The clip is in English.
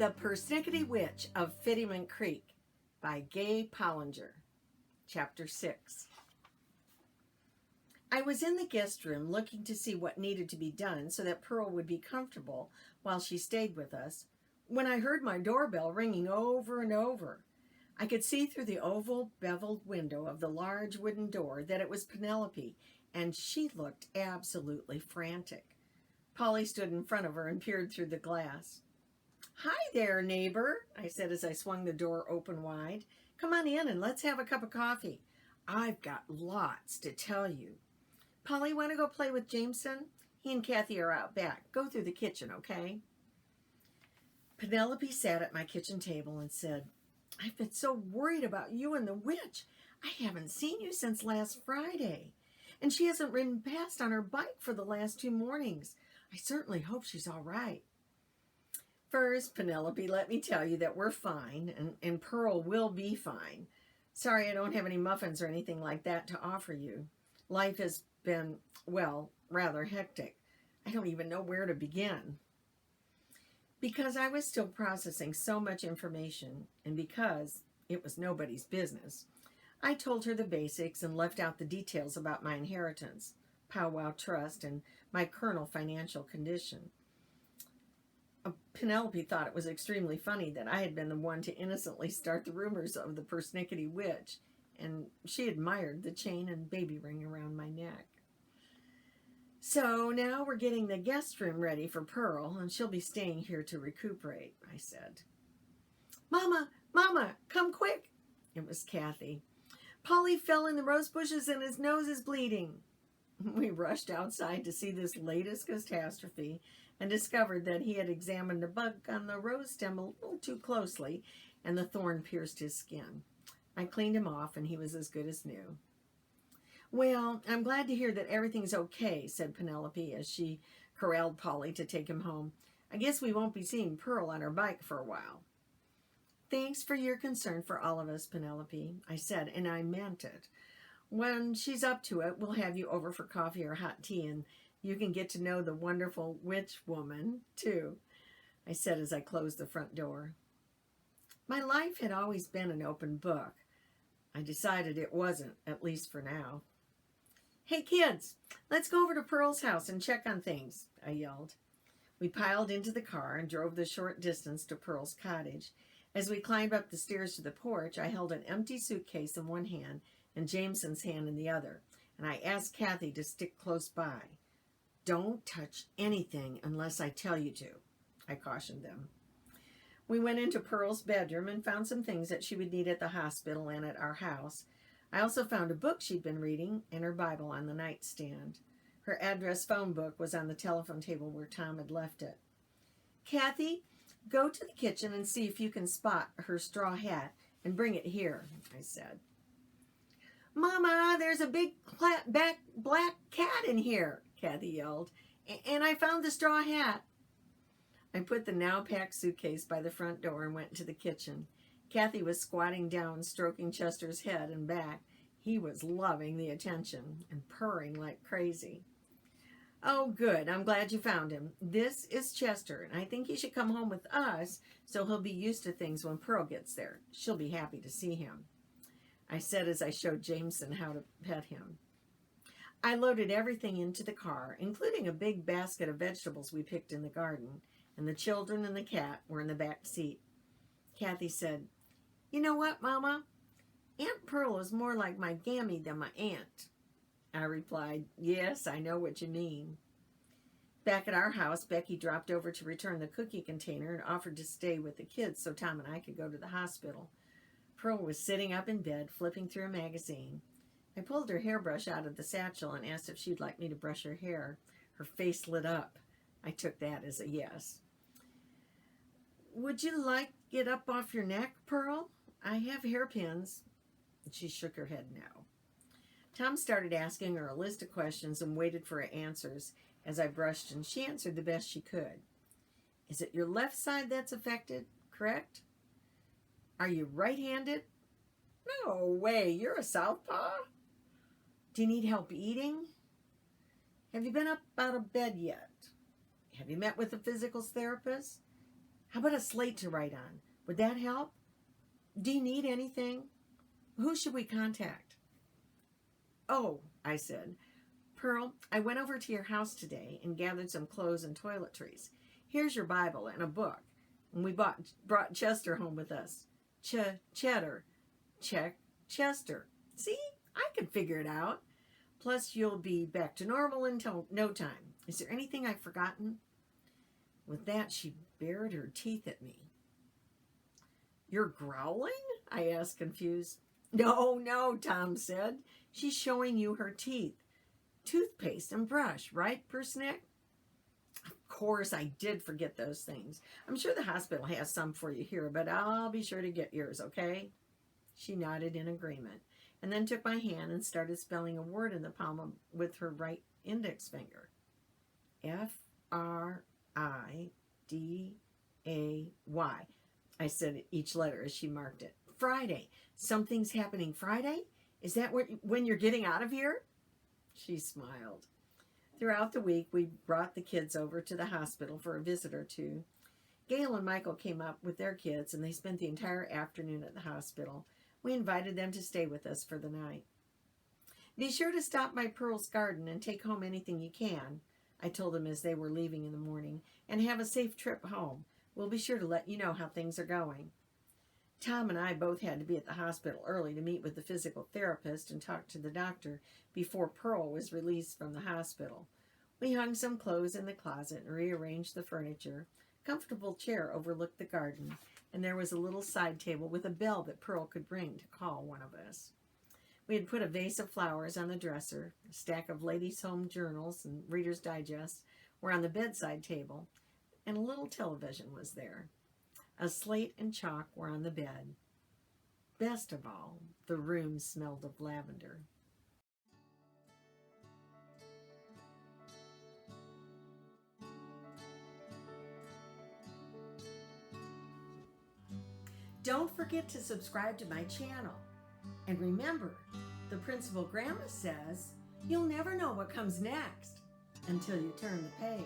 The Persnickety Witch of Fiddyment Creek by Gaye, Pollinger. Chapter 6. I was in the guest room looking to see what needed to be done so that Pearl would be comfortable while she stayed with us, when I heard my doorbell ringing over and over. I could see through the oval beveled window of the large wooden door that it was Penelope, and she looked absolutely frantic. Polly stood in front of her and peered through the glass. "Hi there, neighbor," I said as I swung the door open wide. "Come on in and let's have a cup of coffee. I've got lots to tell you. Polly, want to go play with Jameson? He and Kathy are out back. Go through the kitchen, okay?" Penelope sat at my kitchen table and said, "I've been so worried about you and the witch. I haven't seen you since last Friday. And she hasn't ridden past on her bike for the last 2 mornings. I certainly hope she's all right." "First, Penelope, let me tell you that we're fine, and Pearl will be fine. Sorry I don't have any muffins or anything like that to offer you. Life has been, well, rather hectic. I don't even know where to begin." Because I was still processing so much information, and because it was nobody's business, I told her the basics and left out the details about my inheritance, powwow trust, and my current financial condition. Penelope thought it was extremely funny that I had been the one to innocently start the rumors of the Persnickety Witch, and she admired the chain and baby ring around my neck. "So now we're getting the guest room ready for Pearl, and she'll be staying here to recuperate," I said. "Mama, Mama, come quick!" It was Kathy. "Polly fell in the rose bushes and his nose is bleeding." We rushed outside to see this latest catastrophe and discovered that he had examined a bug on the rose stem a little too closely, and the thorn pierced his skin. I cleaned him off, and he was as good as new. "Well, I'm glad to hear that everything's okay," said Penelope as she corralled Polly to take him home. "I guess we won't be seeing Pearl on her bike for a while." "Thanks for your concern for all of us, Penelope," I said, and I meant it. "When she's up to it, we'll have you over for coffee or hot tea, and you can get to know the wonderful witch woman, too," I said as I closed the front door. My life had always been an open book. I decided it wasn't, at least for now. "Hey, kids, let's go over to Pearl's house and check on things," I yelled. We piled into the car and drove the short distance to Pearl's cottage. As we climbed up the stairs to the porch, I held an empty suitcase in one hand and Jameson's hand in the other, and I asked Kathy to stick close by. "Don't touch anything unless I tell you to," I cautioned them. We went into Pearl's bedroom and found some things that she would need at the hospital and at our house. I also found a book she'd been reading and her Bible on the nightstand. Her address phone book was on the telephone table where Tom had left it. "Kathy, go to the kitchen and see if you can spot her straw hat and bring it here," I said. "Mama, there's a big black cat in here," Kathy yelled, "and I found the straw hat." I put the now-packed suitcase by the front door and went to the kitchen. Kathy was squatting down, stroking Chester's head and back. He was loving the attention and purring like crazy. "Oh, good. I'm glad you found him. This is Chester, and I think he should come home with us so he'll be used to things when Pearl gets there. She'll be happy to see him," I said as I showed Jameson how to pet him. I loaded everything into the car, including a big basket of vegetables we picked in the garden, and the children and the cat were in the back seat. Kathy said, "You know what, Mama? Aunt Pearl is more like my Gammy than my aunt." I replied, "Yes, I know what you mean." Back at our house, Becky dropped over to return the cookie container and offered to stay with the kids so Tom and I could go to the hospital. Pearl was sitting up in bed, flipping through a magazine. I pulled her hairbrush out of the satchel and asked if she'd like me to brush her hair. Her face lit up. I took that as a yes. "Would you like to get up off your neck, Pearl? I have hairpins." She shook her head no. Tom started asking her a list of questions and waited for her answers as I brushed, and she answered the best she could. "Is it your left side that's affected, correct? Are you right-handed?" "No way, you're a southpaw." "Do you need help eating? Have you been up out of bed yet? Have you met with a physical therapist? How about a slate to write on? Would that help? Do you need anything? Who should we contact? Oh, I said, Pearl, I went over to your house today and gathered some clothes and toiletries. Here's your Bible and a book. And we brought Chester home with us. Cheddar. Check Chester. See? I can figure it out. Plus, you'll be back to normal in no time. Is there anything I've forgotten? With that, she bared her teeth at me. You're growling? I asked, confused. No, Tom said. She's showing you her teeth. Toothpaste and brush, right, Persnick? Of course, I did forget those things. I'm sure the hospital has some for you here, but I'll be sure to get yours, okay? She nodded in agreement, and then took my hand and started spelling a word in the palm with her right index finger. Friday, I said each letter as she marked it. Friday. Something's happening Friday? Is that when you're getting out of here? She smiled. Throughout the week, we brought the kids over to the hospital for a visit or two. Gail and Michael came up with their kids, and they spent the entire afternoon at the hospital. We invited them to stay with us for the night. Be sure to stop by Pearl's garden and take home anything you can, I told them as they were leaving in the morning, and have a safe trip home. We'll be sure to let you know how things are going. Tom and I both had to be at the hospital early to meet with the physical therapist and talk to the doctor before Pearl was released from the hospital. We hung some clothes in the closet and rearranged the furniture. A comfortable chair overlooked the garden, and there was a little side table with a bell that Pearl could ring to call one of us. We had put a vase of flowers on the dresser. A stack of ladies' home journals and Reader's Digest were on the bedside table, and a little television was there. A slate and chalk were on the bed. Best of all, the room smelled of lavender. Don't forget to subscribe to my channel. And remember, the Principal Grandma says, you'll never know what comes next until you turn the page.